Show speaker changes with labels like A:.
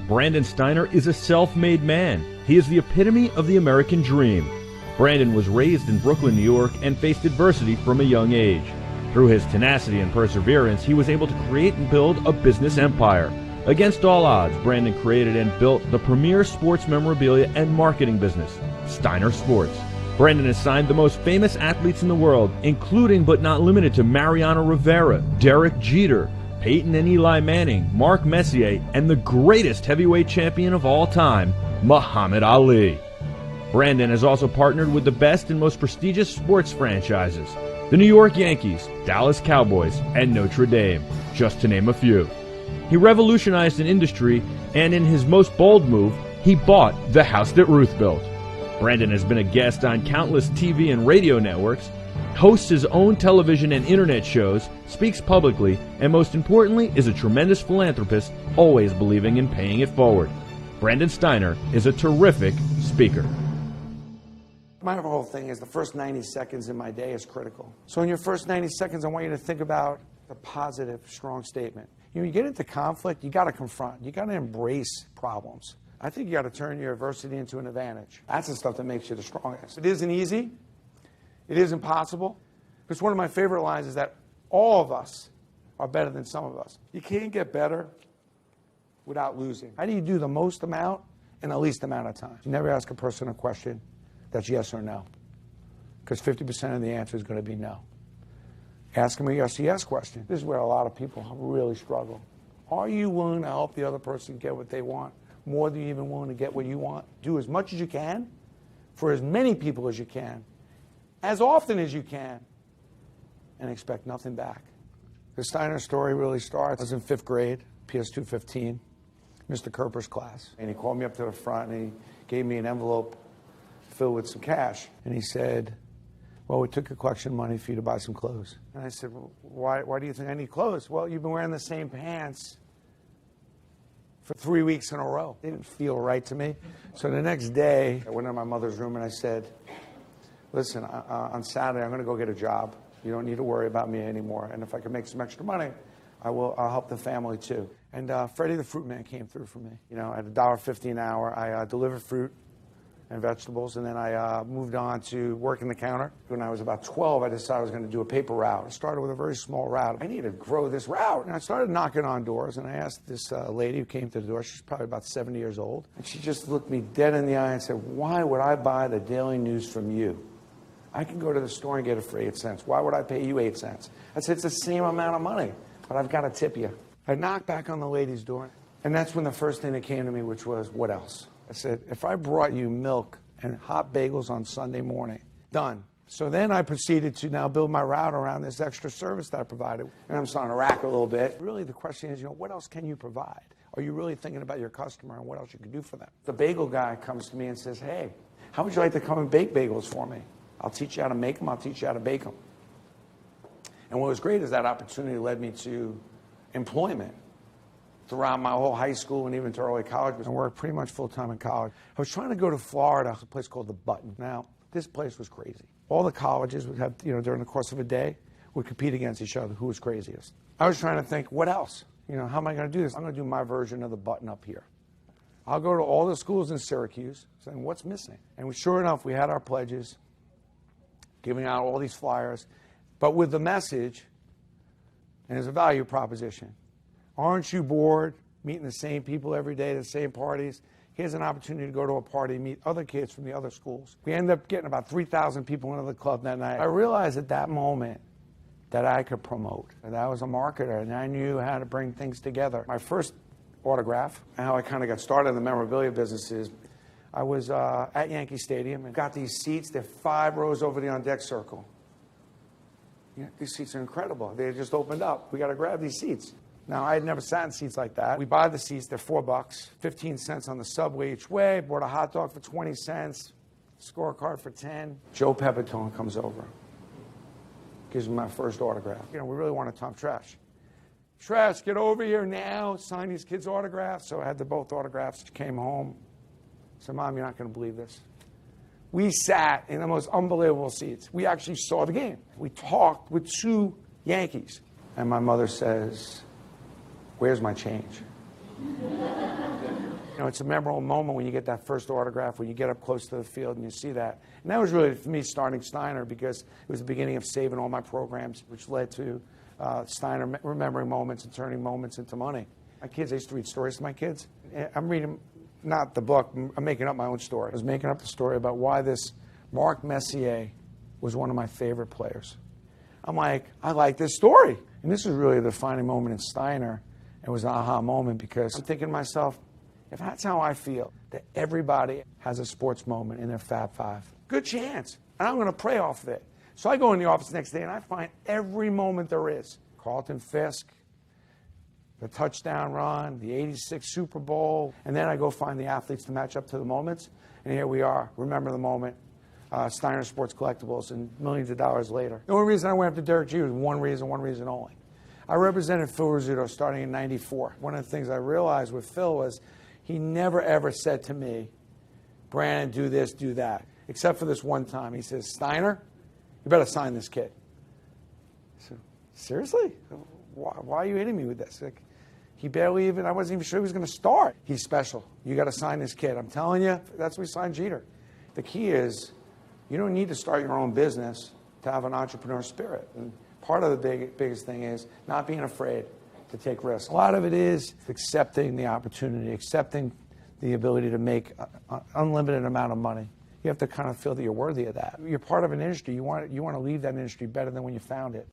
A: Brandon Steiner is a self-made man. He is the epitome of the American dream. Brandon was raised in Brooklyn, New York, and faced adversity from a young age. Through his tenacity and perseverance, he was able to create and build a business empire. Against all odds, Brandon created and built the premier sports memorabilia and marketing business, Steiner Sports. Brandon has signed the most famous athletes in the world, including but not limited to Mariano Rivera, Derek Jeter, Peyton and Eli Manning, Mark Messier, and the greatest heavyweight champion of all time, Muhammad Ali. Brandon has also partnered with the best and most prestigious sports franchises, the New York Yankees, Dallas Cowboys, and Notre Dame, just to name a few. He revolutionized an industry, and in his most bold move, he bought the house that Ruth built. Brandon has been a guest on countless TV and radio networks, hosts his own television and internet shows, speaks publicly, and most importantly is a tremendous philanthropist, always believing in paying it forward. Brandon Steiner is a terrific speaker.
B: My whole thing is the first 90 seconds in my day is critical. So in your first 90 seconds, I want you to think about a positive, strong statement. You get into conflict, you got to confront. You got to embrace problems. I think you got to turn your adversity into an advantage. That's the stuff that makes you the strongest. It isn't easy. It isn't possible. Because one of my favorite lines is that all of us are better than some of us. You can't get better without losing. How do you do the most amount in the least amount of time? You never ask a person a question that's yes or no. Because 50% of the answer is going to be no. Ask them a yes question. This is where a lot of people really struggle. Are you willing to help the other person get what they want? More than you even willing to get what you want? Do as much as you can, for as many people as you can, as often as you can, and expect nothing back. The Steiner story really starts. I was in 5th grade, PS 215, Mr. Kerper's class. And he called me up to the front and he gave me an envelope filled with some cash. And he said, well, we took your collection money for you to buy some clothes. And I said, well, why do you think I need clothes? Well, you've been wearing the same pants for 3 weeks in a row. It didn't feel right to me. So the next day, I went into my mother's room and I said, listen, on Saturday, I'm going to go get a job. You don't need to worry about me anymore. And if I can make some extra money, I'll help the family too. And Freddie the fruit man came through for me. You know, at $1.50 an hour, I delivered fruit and vegetables, and then I moved on to working the counter. When I was about 12, I decided I was going to do a paper route. I started with a very small route. I need to grow this route. And I started knocking on doors, and I asked this lady who came to the door, she's probably about 70 years old, and she just looked me dead in the eye and said, why would I buy the Daily News from you? I can go to the store and get it for 8 cents. Why would I pay you 8 cents? I said, it's the same amount of money, but I've got to tip you. I knocked back on the lady's door, and that's when the first thing that came to me, which was, what else? I said, if I brought you milk and hot bagels on Sunday morning, done. So then I proceeded to now build my route around this extra service that I provided. And I'm starting to rack a little bit. Really, the question is, what else can you provide? Are you really thinking about your customer and what else you can do for them? The bagel guy comes to me and says, hey, how would you like to come and bake bagels for me? I'll teach you how to make them. I'll teach you how to bake them. And what was great is that opportunity led me to employment throughout my whole high school and even to early college. I worked pretty much full-time in college. I was trying to go to Florida, a place called The Button. Now, this place was crazy. All the colleges would have, during the course of a day, would compete against each other, who was craziest. I was trying to think, what else? How am I going to do this? I'm going to do my version of The Button up here. I'll go to all the schools in Syracuse, saying, what's missing? And sure enough, we had our pledges, giving out all these flyers, but with the message, and there's a value proposition. Aren't you bored meeting the same people every day, the same parties? Here's an opportunity to go to a party, meet other kids from the other schools. We ended up getting about 3,000 people into the club that night. I realized at that moment that I could promote. And I was a marketer, and I knew how to bring things together. My first autograph, and how I kind of got started in the memorabilia business is, I was at Yankee Stadium and got these seats. They're 5 rows over the on-deck circle. These seats are incredible. They just opened up. We got to grab these seats. Now, I had never sat in seats like that. We buy the seats. They're $4, 15 cents on the subway each way. Bought a hot dog for 20 cents, scorecard for 10. Joe Pepitone comes over, gives me my first autograph. We really want to talk trash. Trash, get over here now. Sign these kids' autographs. So I had both autographs. Came home. Said, Mom, you're not going to believe this. We sat in the most unbelievable seats. We actually saw the game. We talked with 2 Yankees. And my mother says, where's my change? know, it's a memorable moment when you get that first autograph, when you get up close to the field and you see that. And that was really, for me, starting Steiner, because it was the beginning of saving all my programs, which led to Steiner remembering moments and turning moments into money. My kids, I used to read stories to my kids. I'm reading, not the book, I'm making up my own story. I was making up the story about why this Marc Messier was one of my favorite players. I'm like, I like this story. And this was really the defining moment in Steiner. It was an aha moment, because I'm thinking to myself, if that's how I feel, that everybody has a sports moment in their Fab Five, good chance. And I'm going to pray off of it. So I go in the office the next day and I find every moment there is. Carlton Fisk, the touchdown run, the '86 Super Bowl, and then I go find the athletes to match up to the moments. And here we are, remember the moment, Steiner Sports Collectibles, and millions of dollars later. The only reason I went after Derek Jeter was one reason only. I represented Phil Rizzuto starting in '94. One of the things I realized with Phil was he never ever said to me, Brandon, do this, do that. Except for this one time. He says, Steiner, you better sign this kid. I said, seriously? Why are you hitting me with this? Like, he barely even, I wasn't even sure he was going to start. He's special. You got to sign this kid. I'm telling you, that's why we signed Jeter. The key is, you don't need to start your own business to have an entrepreneur spirit. And part of the biggest thing is not being afraid to take risks. A lot of it is accepting the opportunity, accepting the ability to make an unlimited amount of money. You have to kind of feel that you're worthy of that. You're part of an industry. You want to leave that industry better than when you found it.